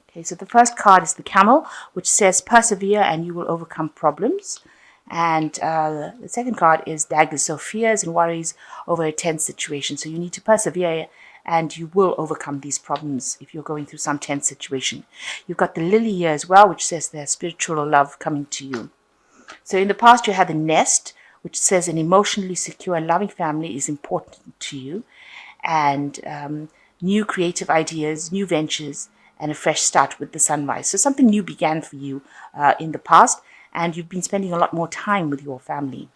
Okay, so the first card is the Camel, which says persevere and you will overcome problems. And the second card is Dagger, so fears and worries over a tense situation. So you need to persevere and you will overcome these problems if you're going through some tense situation. You've got the Lily here as well, which says there's spiritual love coming to you. So in the past, you had the Nest, which says an emotionally secure and loving family is important to you. And new creative ideas, new ventures, and a fresh start with the sunrise. So something new began for you in the past, and you've been spending a lot more time with your family.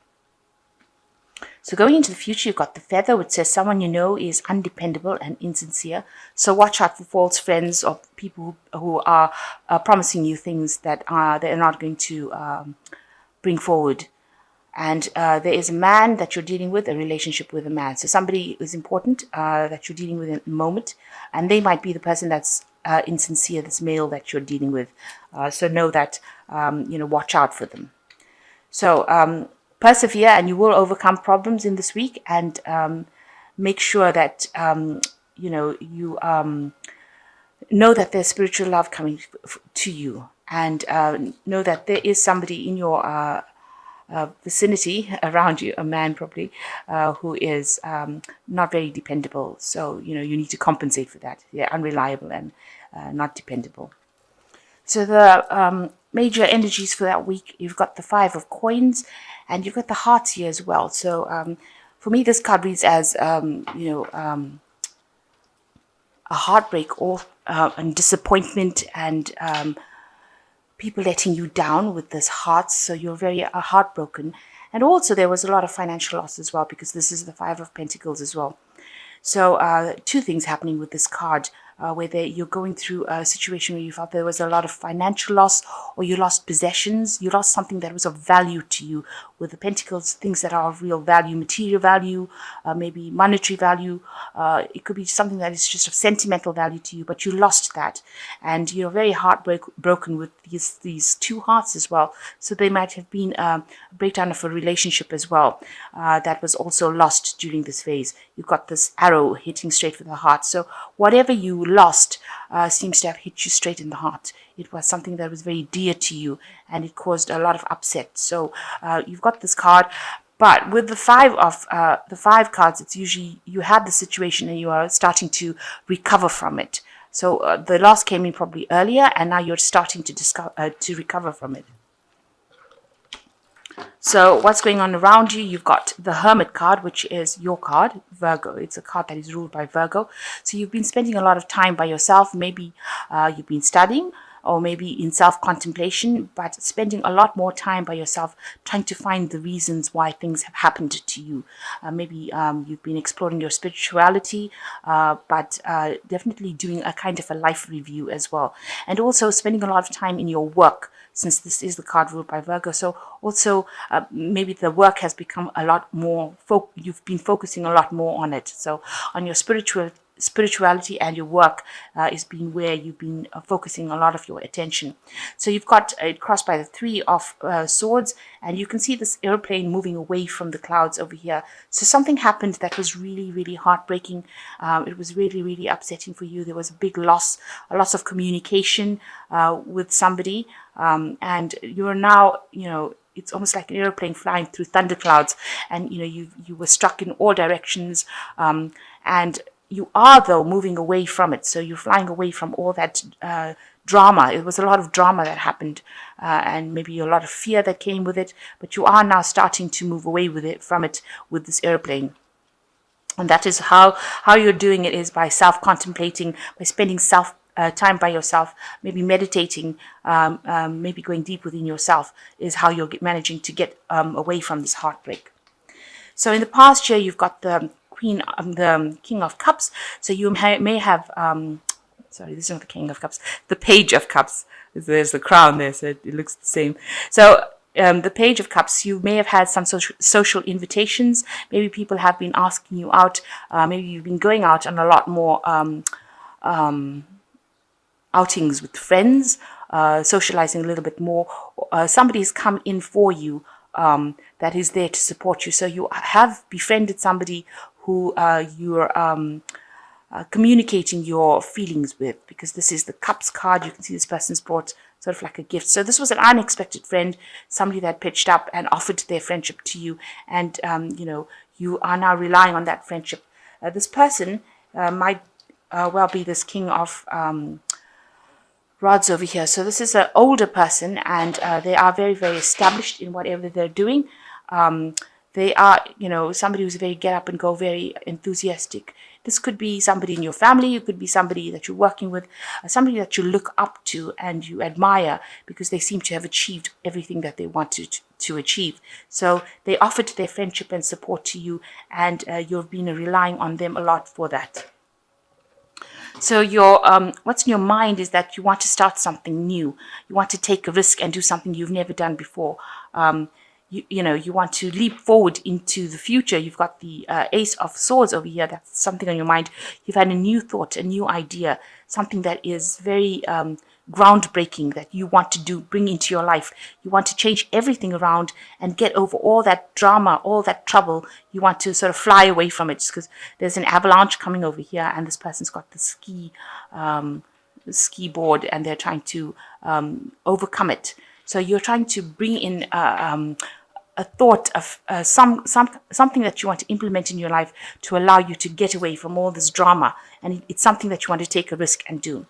So going into the future, you've got the Feather, which says someone you know is undependable and insincere. So watch out for false friends or people who are promising you things that they're not going to bring forward. And there is a man that you're dealing with, a relationship with a man. So somebody is important that you're dealing with in the moment, and they might be the person that's insincere, this male that you're dealing with. So know that, watch out for them. So persevere and you will overcome problems in this week, and make sure that, you know that there's spiritual love coming to you, and know that there is somebody in your vicinity around you, a man probably, who is not very dependable. So, you need to compensate for that. They're unreliable and not dependable. So the major energies for that week, you've got the Five of Coins and you've got the Hearts here as well. So for me, this card reads as, a heartbreak or and disappointment and people letting you down with this Hearts. So you're very heartbroken. And also there was a lot of financial loss as well, because this is the Five of Pentacles as well. So two things happening with this card, whether you're going through a situation where you felt there was a lot of financial loss, or you lost possessions, you lost something that was of value to you. With the Pentacles, things that are of real value, material value, maybe monetary value. It could be something that is just of sentimental value to you, but you lost that. And you're very heartbroken with these two hearts as well. So they might have been a breakdown of a relationship as well that was also lost during this phase. You've got this arrow hitting straight for the heart. So whatever you lost seems to have hit you straight in the heart. It was something that was very dear to you, and it caused a lot of upset. So you've got this card. But with the five cards, it's usually you had the situation and you are starting to recover from it. So the loss came in probably earlier, and now you're starting to recover from it. So what's going on around you? You've got the Hermit card, which is your card, Virgo. It's a card that is ruled by Virgo. So you've been spending a lot of time by yourself. Maybe you've been studying, or maybe in self-contemplation, but spending a lot more time by yourself trying to find the reasons why things have happened to you. Maybe you've been exploring your spirituality, but definitely doing a kind of a life review as well. And also spending a lot of time in your work, since this is the card ruled by Virgo. So also maybe the work has become a lot more, you've been focusing a lot more on it. So on your spirituality and your work is been where you've been focusing a lot of your attention. So you've got it crossed by the Three of Swords, and you can see this airplane moving away from the clouds over here. So something happened that was really, really heartbreaking. It was really, really upsetting for you. There was a big loss, a loss of communication with somebody, and you're now, it's almost like an airplane flying through thunderclouds, and you were struck in all directions, and you are, though, moving away from it. So you're flying away from all that drama. It was a lot of drama that happened, and maybe a lot of fear that came with it. But you are now starting to move away from it with this airplane. And that is how you're doing it, is by self-contemplating, by spending time by yourself, maybe meditating, maybe going deep within yourself, is how you're managing to get away from this heartbreak. So in the past year, you've got the the King of Cups. So you may have, sorry, this is not the King of Cups, the Page of Cups. There's the crown there, so it looks the same. So the Page of Cups, you may have had some social invitations. Maybe people have been asking you out. Maybe you've been going out on a lot more outings with friends, socializing a little bit more. Somebody's come in for you that is there to support you. So you have befriended somebody who you're communicating your feelings with, because this is the Cups card. You can see this person's brought sort of like a gift. So this was an unexpected friend, somebody that pitched up and offered their friendship to you, and you are now relying on that friendship. This person might well be this King of Rods over here. So this is an older person, and they are very, very established in whatever they're doing. They are, somebody who's very get up and go, very enthusiastic. This could be somebody in your family. It could be somebody that you're working with, somebody that you look up to and you admire because they seem to have achieved everything that they wanted to achieve. So they offered their friendship and support to you, and you've been relying on them a lot for that. So your what's in your mind is that you want to start something new. You want to take a risk and do something you've never done before. You want to leap forward into the future. You've got the Ace of Swords over here. That's something on your mind. You've had a new thought, a new idea, something that is very groundbreaking that you want to bring into your life. You want to change everything around and get over all that drama, all that trouble. You want to sort of fly away from it, because there's an avalanche coming over here, and this person's got the ski board, and they're trying to overcome it. So you're trying to bring in a thought of something that you want to implement in your life to allow you to get away from all this drama, and it's something that you want to take a risk and do.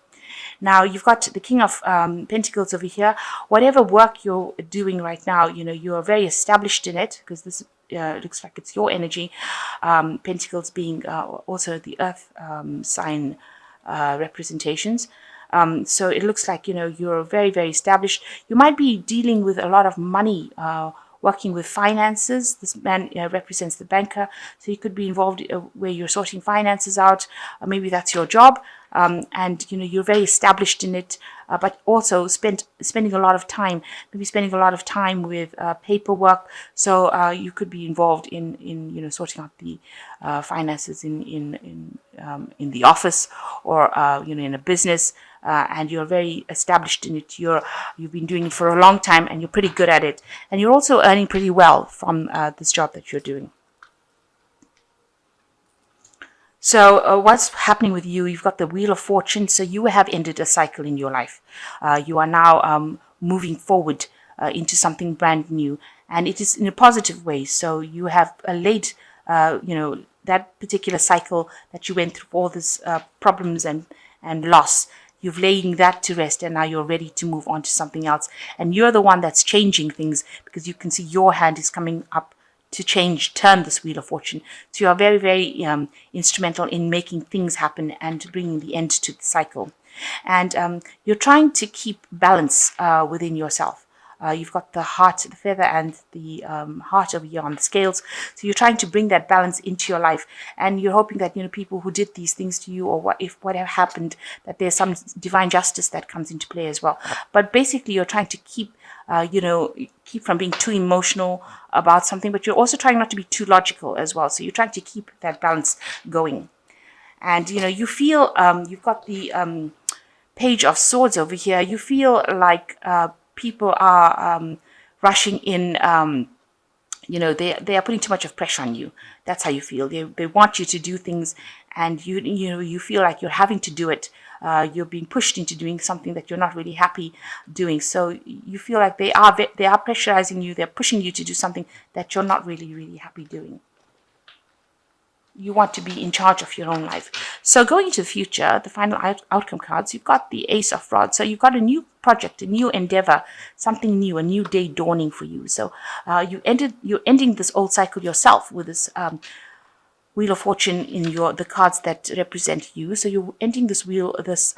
Now you've got the King of Pentacles over here. Whatever work you're doing right now, you are very established in it, because this looks like it's your energy. Pentacles being also the Earth sign representations. So it looks like, you're very, very established. You might be dealing with a lot of money, working with finances. This man represents the banker. So you could be involved where you're sorting finances out. Maybe that's your job. And, you're very established in it, but also spending a lot of time, maybe spending a lot of time with paperwork. So you could be involved in sorting out the finances in the office, or, in a business. And you're very established in it. You've been doing it for a long time, and you're pretty good at it. And you're also earning pretty well from this job that you're doing. So what's happening with you? You've got the Wheel of Fortune. So you have ended a cycle in your life. You are now moving forward into something brand new, and it is in a positive way. So you have laid, that particular cycle that you went through, all this problems and loss. You've laying that to rest, and now you're ready to move on to something else. And you're the one that's changing things, because you can see your hand is coming up to turn this Wheel of Fortune. So you are very, very instrumental in making things happen and bringing the end to the cycle. And you're trying to keep balance within yourself. You've got the heart, the feather, and the heart over here on the scales. So you're trying to bring that balance into your life, and you're hoping that people who did these things to you, or whatever happened, that there's some divine justice that comes into play as well. But basically, you're trying to keep from being too emotional about something, but you're also trying not to be too logical as well. So you're trying to keep that balance going, and you feel you've got the Page of Swords over here. You feel like people are rushing in. They are putting too much of pressure on you. That's how you feel. They want you to do things, and you feel like you're having to do it. You're being pushed into doing something that you're not really happy doing. So you feel like they are pressurizing you. They're pushing you to do something that you're not really, really happy doing. You want to be in charge of your own life. So going into the future, the final outcome cards, you've got the Ace of Rods. So you've got a new project, a new endeavor, something new, a new day dawning for you. So you're ending this old cycle yourself with this Wheel of Fortune in the cards that represent you. So you're ending this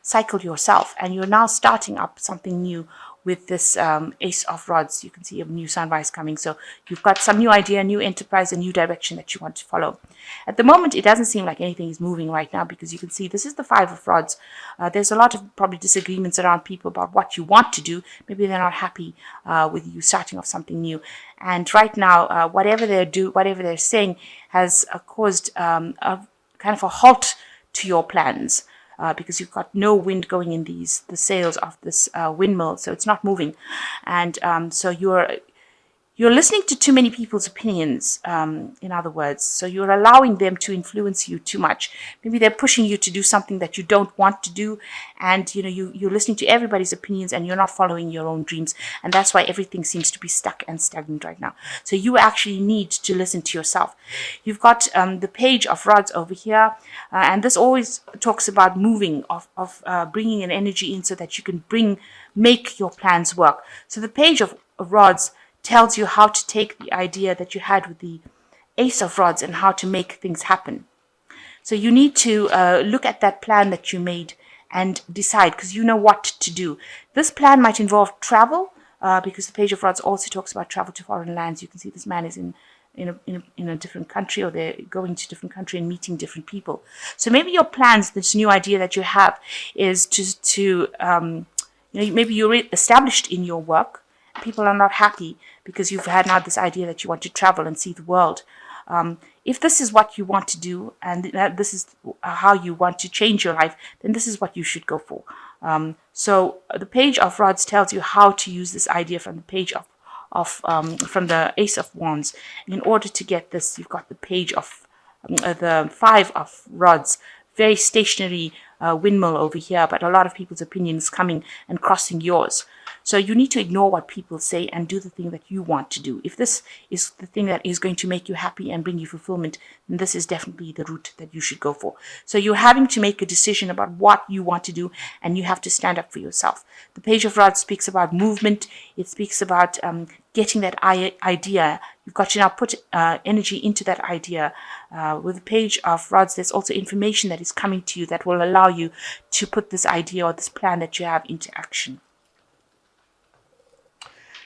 cycle yourself, and you're now starting up something new with this Ace of Rods. You can see a new sunrise coming. So you've got some new idea, new enterprise, a new direction that you want to follow. At the moment, it doesn't seem like anything is moving right now, because you can see this is the Five of Rods. There's a lot of probably disagreements around people about what you want to do. Maybe they're not happy with you starting off something new. And right now, whatever they're saying has caused a kind of a halt to your plans. Because you've got no wind going in the sails of this windmill, so it's not moving, and so you're listening to too many people's opinions, in other words. So you're allowing them to influence you too much. Maybe they're pushing you to do something that you don't want to do. And, you're listening to everybody's opinions and you're not following your own dreams. And that's why everything seems to be stuck and stagnant right now. So you actually need to listen to yourself. You've got the Page of Rods over here. And this always talks about moving, of bringing an energy in so that you can make your plans work. So the Page of Rods tells you how to take the idea that you had with the Ace of Rods and how to make things happen. So you need to look at that plan that you made and decide, because you know what to do. This plan might involve travel, because the Page of Rods also talks about travel to foreign lands. You can see this man is in a different country, or they're going to a different country and meeting different people. So maybe your plans, this new idea that you have, is to maybe you're established in your work. People are not happy because you've had now this idea that you want to travel and see the world. If this is what you want to do, and this is how you want to change your life, then this is what you should go for. So the Page of Rods tells you how to use this idea from the Page from the Ace of Wands. And in order to get this, you've got the Page of the Five of Rods, very stationary windmill over here, but a lot of people's opinions coming and crossing yours. So you need to ignore what people say and do the thing that you want to do. If this is the thing that is going to make you happy and bring you fulfillment, then this is definitely the route that you should go for. So you're having to make a decision about what you want to do, and you have to stand up for yourself. The Page of Rods speaks about movement. It speaks about getting that idea. You've got to now put energy into that idea. With the Page of Rods, there's also information that is coming to you that will allow you to put this idea or this plan that you have into action.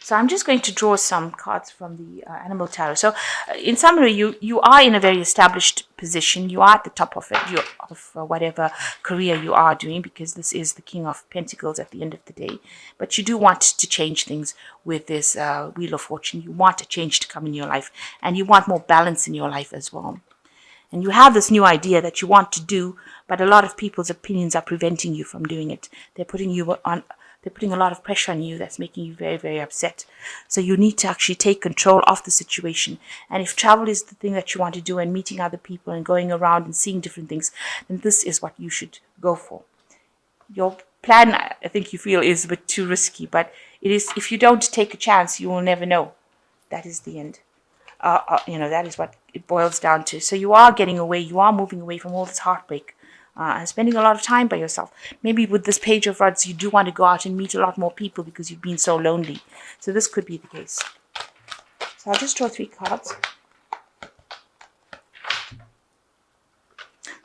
So I'm just going to draw some cards from the Animal Tarot. So in summary, you are in a very established position. You are at the top of it, of whatever career you are doing, because this is the King of Pentacles at the end of the day. But you do want to change things with this Wheel of Fortune. You want a change to come in your life, and you want more balance in your life as well. And you have this new idea that you want to do, but a lot of people's opinions are preventing you from doing it. They're putting a lot of pressure on you that's making you very, very upset. So you need to actually take control of the situation. And if travel is the thing that you want to do, and meeting other people and going around and seeing different things, then this is what you should go for. Your plan, I think you feel, is a bit too risky, but it is. If you don't take a chance, you will never know. That is the end. That is what it boils down to. So you are getting away. You are moving away from all this heartbreak. And spending a lot of time by yourself. Maybe with this Page of Rods, you do want to go out and meet a lot more people because you've been so lonely. So this could be the case. So I'll just draw 3 cards.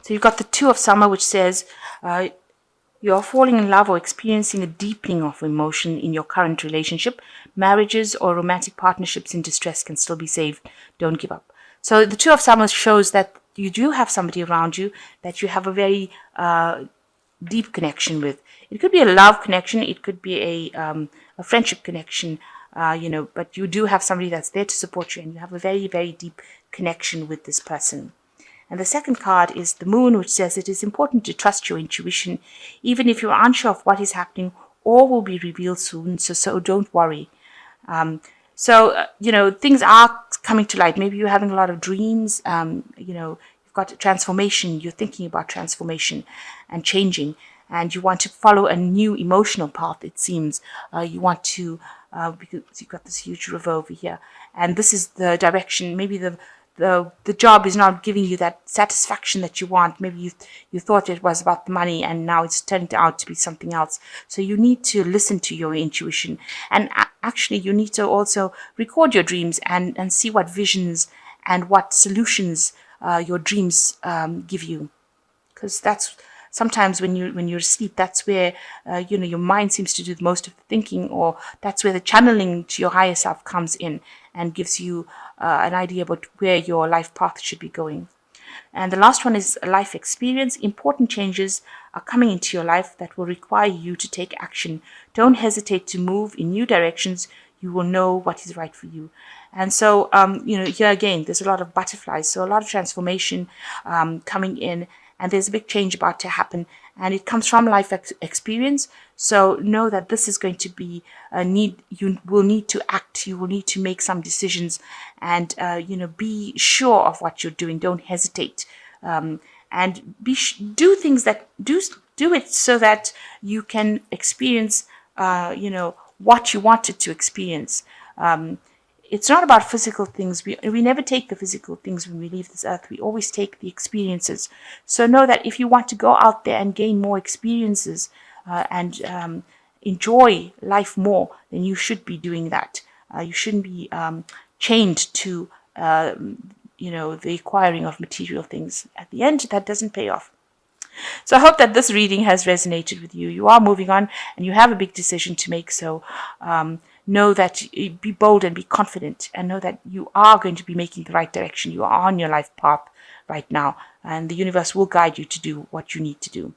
So you've got the Two of Summer, which says you are falling in love or experiencing a deepening of emotion in your current relationship. Marriages or romantic partnerships in distress can still be saved. Don't give up. So the Two of Summer shows that you do have somebody around you that you have a very deep connection with. It could be a love connection. It could be a friendship connection, but you do have somebody that's there to support you, and you have a very, very deep connection with this person. And the second card is the Moon, which says it is important to trust your intuition. Even if you're unsure of what is happening, all will be revealed soon, so don't worry. Things are coming to light. Maybe you're having a lot of dreams. You've got transformation. You're thinking about transformation and changing, and you want to follow a new emotional path, it seems. You want to, because you've got this huge river over here, and this is the direction. Maybe the job is not giving you that satisfaction that you want. Maybe you thought it was about the money, and now it's turned out to be something else. So you need to listen to your intuition, and actually you need to also record your dreams and see what visions and what solutions your dreams give you, because that's sometimes when you're asleep, that's where your mind seems to do most of the thinking, or that's where the channeling to your higher self comes in and gives you an idea about where your life path should be going. And the last one is life experience. Important changes are coming into your life that will require you to take action. Don't hesitate to move in new directions. You will know what is right for you. And so, here again, there's a lot of butterflies. So a lot of transformation coming in. and there's a big change about to happen, and it comes from life experience. So know that this is going to be a need. You will need to act. You will need to make some decisions, and be sure of what you're doing. Don't hesitate, and do things that do it so that you can experience what you wanted to experience. It's not about physical things. We never take the physical things when we leave this earth. We always take the experiences. So know that if you want to go out there and gain more experiences and enjoy life more, then you should be doing that. You shouldn't be chained to the acquiring of material things. At the end, that doesn't pay off. So I hope that this reading has resonated with you. You are moving on and you have a big decision to make. So know that, be bold and be confident, and know that you are going to be making the right direction. You are on your life path right now, and the universe will guide you to do what you need to do.